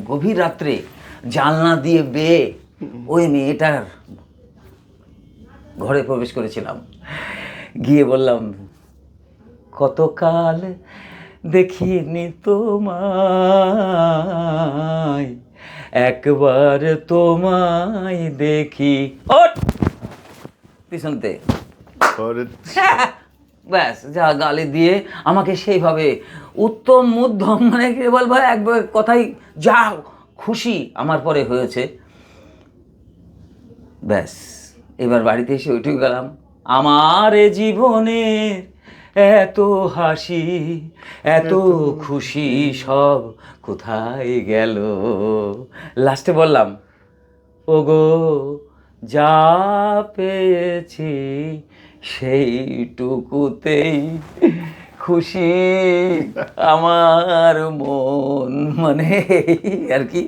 গভীর রাত্রে জানলা দিয়ে বেয়ে ওই মেয়েটার ঘরে প্রবেশ করেছিলাম। গিয়ে বললাম, কতকাল দেখিনি তোমায়, একবার তোমায় দেখি। ওঠ পিছনতে ব্যাস, যা গালি দিয়ে আমাকে সেইভাবে উত্তম মধ্যম মানে কি বলবো, একবার কথাই যা খুশি আমার পরে হয়েছে। ব্যাস, এবার বাড়িতে এসে উঠে গেলাম। আমার জীবনের এত হাসি, এত খুশি সব কোথায় গেল। লাস্টে বললাম, ওগো যা পেয়েছি সেইটুকুতেই খুশি আমার মন, মানে আর কি।